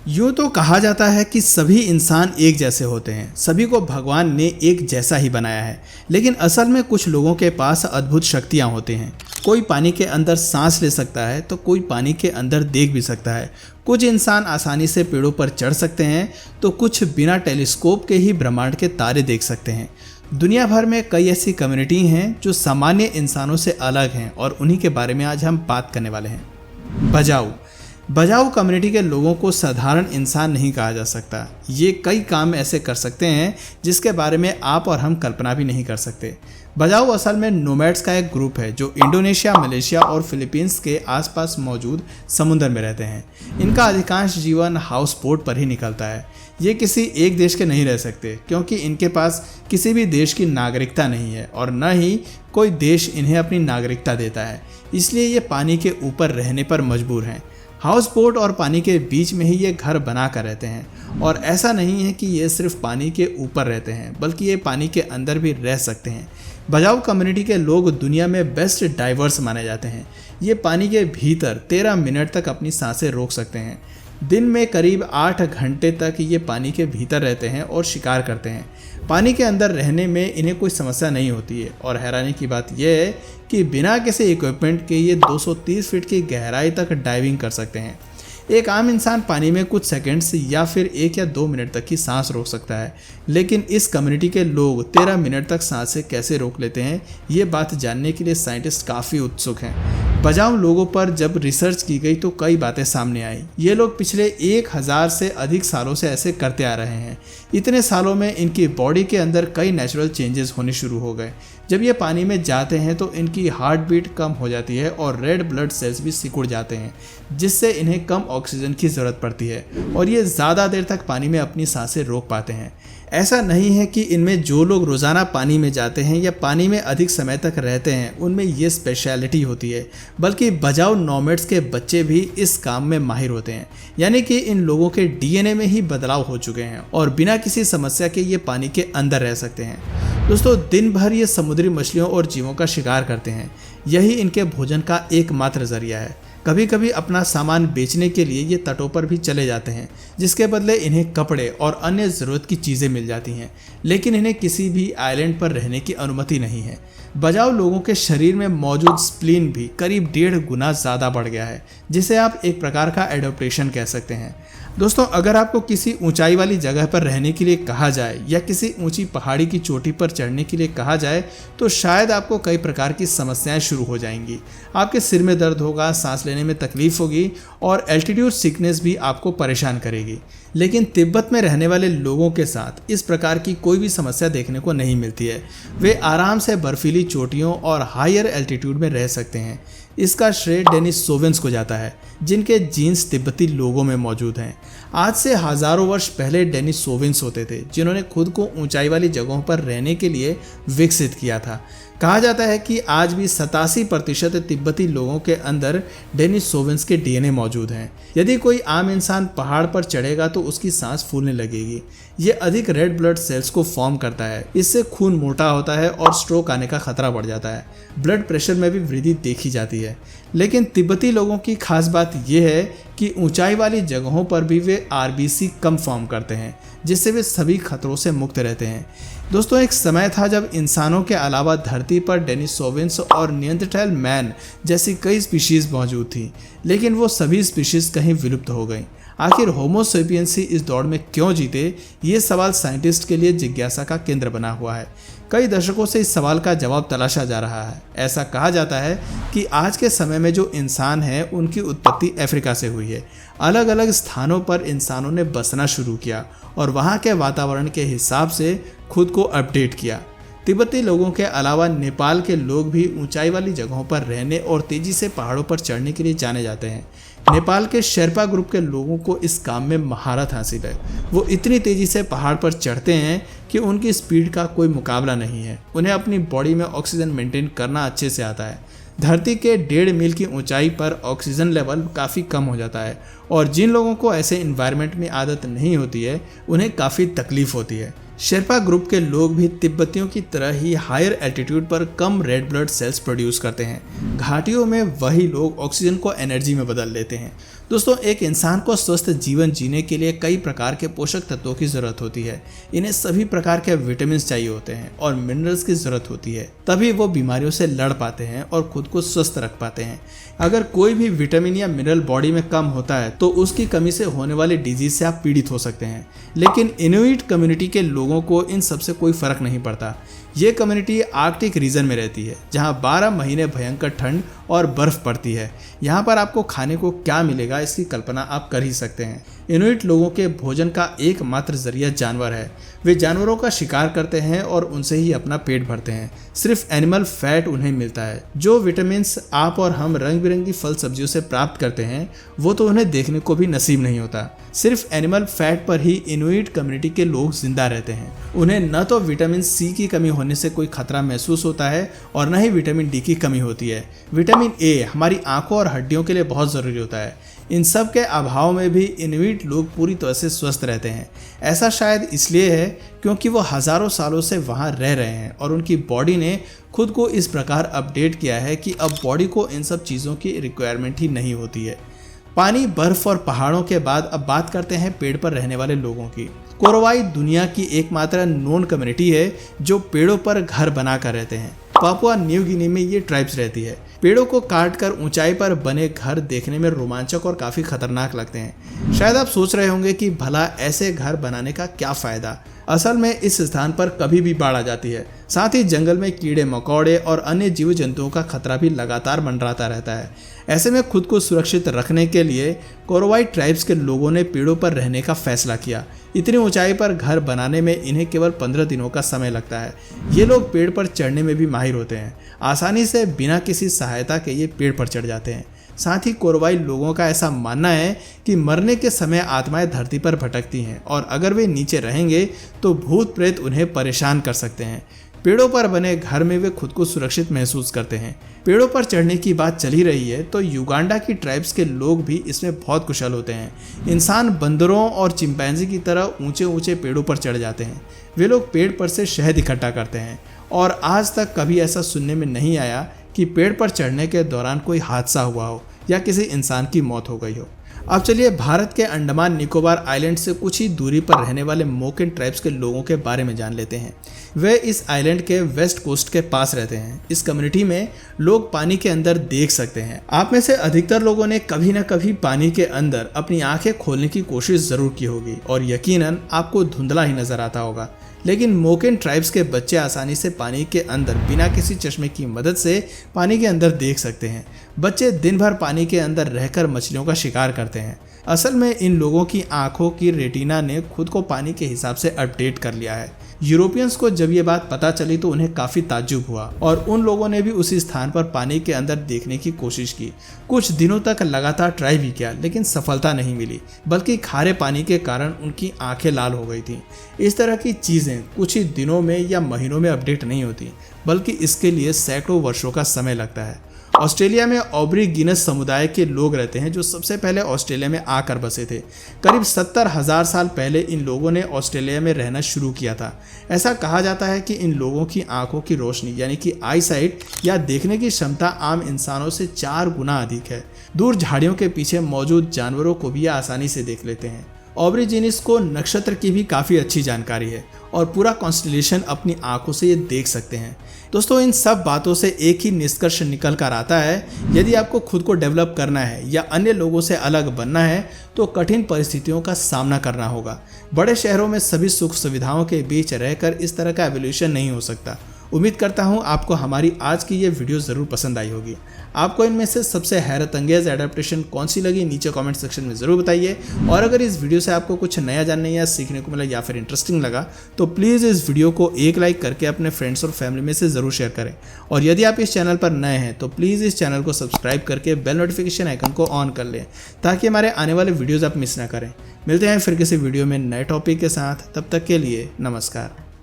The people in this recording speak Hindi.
यूँ तो कहा जाता है कि सभी इंसान एक जैसे होते हैं, सभी को भगवान ने एक जैसा ही बनाया है। लेकिन असल में कुछ लोगों के पास अद्भुत शक्तियाँ होती हैं। कोई पानी के अंदर सांस ले सकता है तो कोई पानी के अंदर देख भी सकता है। कुछ इंसान आसानी से पेड़ों पर चढ़ सकते हैं तो कुछ बिना टेलीस्कोप के ही ब्रह्मांड के तारे देख सकते हैं। दुनिया भर में कई ऐसी कम्युनिटी हैं जो सामान्य इंसानों से अलग हैं और उन्हीं के बारे में आज हम बात करने वाले हैं। बजाऊ कम्युनिटी के लोगों को साधारण इंसान नहीं कहा जा सकता। ये कई काम ऐसे कर सकते हैं जिसके बारे में आप और हम कल्पना भी नहीं कर सकते। बजाऊ असल में नोमैड्स का एक ग्रुप है जो इंडोनेशिया, मलेशिया और फिलीपींस के आसपास मौजूद समुद्र में रहते हैं। इनका अधिकांश जीवन हाउस बोट पर ही निकलता है। ये किसी एक देश के नहीं रह सकते क्योंकि इनके पास किसी भी देश की नागरिकता नहीं है और न ही कोई देश इन्हें अपनी नागरिकता देता है, इसलिए ये पानी के ऊपर रहने पर मजबूर हैं। हाउस बोट और पानी के बीच में ही ये घर बना कर रहते हैं और ऐसा नहीं है कि ये सिर्फ पानी के ऊपर रहते हैं बल्कि ये पानी के अंदर भी रह सकते हैं। बजाऊ कम्युनिटी के लोग दुनिया में बेस्ट डाइवर्स माने जाते हैं। ये पानी के भीतर 13 मिनट तक अपनी सांसें रोक सकते हैं। दिन में करीब 8 घंटे तक ये पानी के भीतर रहते हैं और शिकार करते हैं। पानी के अंदर रहने में इन्हें कोई समस्या नहीं होती है और हैरानी की बात यह है कि बिना किसी इक्विपमेंट के ये 230 फीट की गहराई तक डाइविंग कर सकते हैं। एक आम इंसान पानी में कुछ सेकंड्स या फिर 1 या 2 मिनट तक की सांस रोक सकता है, लेकिन इस कम्युनिटी के लोग 13 मिनट तक सांसें कैसे रोक लेते हैं, ये बात जानने के लिए साइंटिस्ट काफ़ी उत्सुक हैं। बजाऊ लोगों पर जब रिसर्च की गई तो कई बातें सामने आई। ये लोग पिछले 1000 से अधिक सालों से ऐसे करते आ रहे हैं। इतने सालों में इनकी बॉडी के अंदर कई नेचुरल चेंजेस होने शुरू हो गए। जब ये पानी में जाते हैं तो इनकी हार्ट बीट कम हो जाती है और रेड ब्लड सेल्स भी सिकुड़ जाते हैं, जिससे इन्हें कम ऑक्सीजन की ज़रूरत पड़ती है और ये ज़्यादा देर तक पानी में अपनी सांसें रोक पाते हैं। ऐसा नहीं है कि इनमें जो लोग रोज़ाना पानी में जाते हैं या पानी में अधिक समय तक रहते हैं उनमें ये स्पेशलिटी होती है, बल्कि बजाऊ नोमैड्स के बच्चे भी इस काम में माहिर होते हैं। यानी कि इन लोगों के डीएनए में ही बदलाव हो चुके हैं और बिना किसी समस्या के ये पानी के अंदर रह सकते हैं। दोस्तों, दिन भर ये समुद्री मछलियों और जीवों का शिकार करते हैं। यही इनके भोजन का एकमात्र जरिया है। कभी कभी अपना सामान बेचने के लिए ये तटों पर भी चले जाते हैं, जिसके बदले इन्हें कपड़े और अन्य ज़रूरत की चीज़ें मिल जाती हैं, लेकिन इन्हें किसी भी आइलैंड पर रहने की अनुमति नहीं है। बजाऊ लोगों के शरीर में मौजूद स्प्लीन भी करीब 1.5 गुना ज़्यादा बढ़ गया है, जिसे आप एक प्रकार का एडॉप्टेशन कह सकते हैं। दोस्तों, अगर आपको किसी ऊंचाई वाली जगह पर रहने के लिए कहा जाए या किसी ऊंची पहाड़ी की चोटी पर चढ़ने के लिए कहा जाए तो शायद आपको कई प्रकार की समस्याएं शुरू हो जाएंगी। आपके सिर में दर्द होगा, सांस लेने में तकलीफ होगी और एल्टीट्यूड सिकनेस भी आपको परेशान करेगी। लेकिन तिब्बत में रहने वाले लोगों के साथ इस प्रकार की कोई भी समस्या देखने को नहीं मिलती है। वे आराम से बर्फीली चोटियों और हायर एल्टीट्यूड में रह सकते हैं। इसका श्रेय डेनिसोवेंस को जाता है, जिनके जीन्स तिब्बती लोगों में मौजूद हैं। आज से हजारों वर्ष पहले डेनिसोवेंस होते थे जिन्होंने खुद को ऊंचाई वाली जगहों पर रहने के लिए विकसित किया था। कहा जाता है कि आज भी 87% तिब्बती लोगों के अंदर डेनिसोवेंस के डीएनए मौजूद हैं। यदि कोई आम इंसान पहाड़ पर चढ़ेगा तो उसकी सांस फूलने लगेगी। ये अधिक रेड ब्लड सेल्स को फॉर्म करता है। इससे खून मोटा होता है और स्ट्रोक आने का खतरा बढ़ जाता है। ब्लड प्रेशर में भी वृद्धि देखी जाती है। लेकिन तिब्बती लोगों की खास बात यह है कि ऊंचाई वाली जगहों पर भी वे आरबीसी कम फॉर्म करते हैं, जिससे वे सभी खतरों से मुक्त रहते हैं। दोस्तों, एक समय था जब इंसानों के अलावा धरती पर डेनिसोवेंस और नियंत्रटैल मैन जैसी कई स्पीशीज़ मौजूद थी, लेकिन वो सभी स्पीशीज़ कहीं विलुप्त हो गई। आखिर होमो सेपियंस ही इस दौड़ में क्यों जीते, ये सवाल साइंटिस्ट के लिए जिज्ञासा का केंद्र बना हुआ है। कई दशकों से इस सवाल का जवाब तलाशा जा रहा है। ऐसा कहा जाता है कि आज के समय में जो इंसान हैं उनकी उत्पत्ति अफ्रीका से हुई है। अलग अलग स्थानों पर इंसानों ने बसना शुरू किया और वहाँ के वातावरण के हिसाब से खुद को अपडेट किया। तिब्बती लोगों के अलावा नेपाल के लोग भी ऊंचाई वाली जगहों पर रहने और तेजी से पहाड़ों पर चढ़ने के लिए जाने जाते हैं। नेपाल के शेरपा ग्रुप के लोगों को इस काम में महारत हासिल है। वो इतनी तेजी से पहाड़ पर चढ़ते हैं कि उनकी स्पीड का कोई मुकाबला नहीं है। उन्हें अपनी बॉडी में ऑक्सीजन मेंटेन करना अच्छे से आता है। धरती के 1.5 मील की ऊंचाई पर ऑक्सीजन लेवल काफ़ी कम हो जाता है और जिन लोगों को ऐसे इन्वायरमेंट में आदत नहीं होती है उन्हें काफ़ी तकलीफ होती है। शेरपा ग्रुप के लोग भी तिब्बतियों की तरह ही हायर एल्टीट्यूड पर कम रेड ब्लड सेल्स प्रोड्यूस करते हैं। घाटियों में वही लोग ऑक्सीजन को एनर्जी में बदल लेते हैं। दोस्तों, एक इंसान को स्वस्थ जीवन जीने के लिए कई प्रकार के पोषक तत्वों की जरूरत होती है। इन्हें सभी प्रकार के विटामिन चाहिए होते हैं और मिनरल्स की जरूरत होती है, तभी वो बीमारियों से लड़ पाते हैं और खुद को स्वस्थ रख पाते हैं। अगर कोई भी विटामिन या मिनरल बॉडी में कम होता है तो उसकी कमी से होने वाली डिजीज से आप पीड़ित हो सकते हैं। लेकिन इनुइट कम्युनिटी के लोगों को इन सबसे कोई फर्क नहीं पड़ता। ये कम्युनिटी आर्कटिक रीजन में रहती है, जहाँ 12 महीने भयंकर ठंड और बर्फ पड़ती है। यहाँ पर आपको खाने को क्या मिलेगा इसकी कल्पना आप कर ही सकते हैं। इनुइट लोगों के भोजन का एकमात्र जरिया जानवर है। वे जानवरों का शिकार करते हैं और उनसे ही अपना पेट भरते हैं। सिर्फ एनिमल फैट उन्हें मिलता है। जो विटामिन आप और हम रंग बिरंगी फल सब्जियों से प्राप्त करते हैं वो तो उन्हें देखने को भी नसीब नहीं होता। सिर्फ एनिमल फैट पर ही इनुइट कम्युनिटी के लोग जिंदा रहते हैं। उन्हें न तो विटामिन सी की कमी होने से कोई खतरा महसूस होता है और न ही विटामिन डी की कमी होती है। विटामिन ए हमारी आंखों और हड्डियों के लिए बहुत ज़रूरी होता है। इन सब के अभाव में भी इनुइट लोग पूरी तरह से स्वस्थ रहते हैं। ऐसा शायद इसलिए है क्योंकि वो हज़ारों सालों से वहाँ रह रहे हैं और उनकी बॉडी ने खुद को इस प्रकार अपडेट किया है कि अब बॉडी को इन सब चीज़ों की रिक्वायरमेंट ही नहीं होती है। पानी, बर्फ और पहाड़ों के बाद अब बात करते हैं पेड़ पर रहने वाले लोगों की। कोरवाई दुनिया की एकमात्र नोन कम्युनिटी है जो पेड़ों पर घर बनाकर रहते हैं। पापुआ न्यू गिनी में ये ट्राइब्स रहती है। पेड़ों को काटकर ऊंचाई पर बने घर देखने में रोमांचक और काफ़ी खतरनाक लगते हैं। शायद आप सोच रहे होंगे कि भला ऐसे घर बनाने का क्या फ़ायदा। असल में इस स्थान पर कभी भी बाढ़ आ जाती है। साथ ही जंगल में कीड़े मकोड़े और अन्य जीव जंतुओं का खतरा भी लगातार मंडराता रहता है। ऐसे में खुद को सुरक्षित रखने के लिए कोरवाई ट्राइब्स के लोगों ने पेड़ों पर रहने का फैसला किया। इतनी ऊंचाई पर घर बनाने में इन्हें केवल 15 दिनों का समय लगता है। ये लोग पेड़ पर चढ़ने में भी माहिर होते हैं। आसानी से बिना किसी सहायता के ये पेड़ पर चढ़ जाते हैं। साथ ही कोरवाई लोगों का ऐसा मानना है कि मरने के समय आत्माएं धरती पर भटकती हैं और अगर वे नीचे रहेंगे तो भूत प्रेत उन्हें परेशान कर सकते हैं। पेड़ों पर बने घर में वे खुद को सुरक्षित महसूस करते हैं। पेड़ों पर चढ़ने की बात चली रही है तो युगांडा की ट्राइब्स के लोग भी इसमें बहुत कुशल होते हैं। इंसान बंदरों और चिंपैंजी की तरह ऊंचे ऊंचे पेड़ों पर चढ़ जाते हैं। वे लोग पेड़ पर से शहद इकट्ठा करते हैं और आज तक कभी ऐसा सुनने में नहीं आया कि पेड़ पर चढ़ने के दौरान कोई हादसा हुआ हो या किसी इंसान की मौत हो गई हो। अब चलिए भारत के अंडमान निकोबार आइलैंड से कुछ ही दूरी पर रहने वाले मोकेन ट्राइब्स के लोगों के बारे में जान लेते हैं। वे इस आइलैंड के वेस्ट कोस्ट के पास रहते हैं। इस कम्युनिटी में लोग पानी के अंदर देख सकते हैं। आप में से अधिकतर लोगों ने कभी न कभी पानी के अंदर अपनी आंखें खोलने की कोशिश जरूर की होगी और यकीनन आपको धुंधला ही नजर आता होगा। लेकिन मोकेन ट्राइब्स के बच्चे आसानी से पानी के अंदर बिना किसी चश्मे की मदद से पानी के अंदर देख सकते हैं। बच्चे दिन भर पानी के अंदर रहकर मछलियों का शिकार करते हैं। असल में इन लोगों की आंखों की रेटिना ने खुद को पानी के हिसाब से अपडेट कर लिया है। यूरोपियंस को जब ये बात पता चली तो उन्हें काफ़ी ताज्जुब हुआ और उन लोगों ने भी उसी स्थान पर पानी के अंदर देखने की कोशिश की। कुछ दिनों तक लगातार ट्राई भी किया लेकिन सफलता नहीं मिली, बल्कि खारे पानी के कारण उनकी आंखें लाल हो गई थीं। इस तरह की चीज़ें कुछ ही दिनों में या महीनों में अपडेट नहीं होती, बल्कि इसके लिए सैकड़ों वर्षों का समय लगता है। ऑस्ट्रेलिया में ऑब्री गिनस समुदाय के लोग रहते हैं जो सबसे पहले ऑस्ट्रेलिया में आकर बसे थे। करीब 70,000 साल पहले इन लोगों ने ऑस्ट्रेलिया में रहना शुरू किया था। ऐसा कहा जाता है कि इन लोगों की आंखों की रोशनी यानी कि आई साइट या देखने की क्षमता आम इंसानों से 4 गुना अधिक है। दूर झाड़ियों के पीछे मौजूद जानवरों को भी आसानी से देख लेते हैं। ऑब्रीजिनिस को नक्षत्र की भी काफ़ी अच्छी जानकारी है और पूरा कॉन्स्टेलेशन अपनी आंखों से ये देख सकते हैं। दोस्तों, इन सब बातों से एक ही निष्कर्ष निकल कर आता है, यदि आपको खुद को डेवलप करना है या अन्य लोगों से अलग बनना है तो कठिन परिस्थितियों का सामना करना होगा। बड़े शहरों में सभी सुख सुविधाओं के बीच रहकर इस तरह का एवोल्यूशन नहीं हो सकता। उम्मीद करता हूँ आपको हमारी आज की ये वीडियो ज़रूर पसंद आई होगी। आपको इनमें से सबसे हैरत अंगेज एडेप्टेशन कौन सी लगी नीचे कमेंट सेक्शन में ज़रूर बताइए। और अगर इस वीडियो से आपको कुछ नया जानने या सीखने को मिला या फिर इंटरेस्टिंग लगा तो प्लीज़ इस वीडियो को एक लाइक करके अपने फ्रेंड्स और फैमिली में से ज़रूर शेयर करें। और यदि आप इस चैनल पर नए हैं तो प्लीज़ इस चैनल को सब्सक्राइब करके बेल नोटिफिकेशन आइकन को ऑन कर लें ताकि हमारे आने वाले वीडियोज़ आप मिस ना करें। मिलते हैं फिर किसी वीडियो में नए टॉपिक के साथ, तब तक के लिए नमस्कार।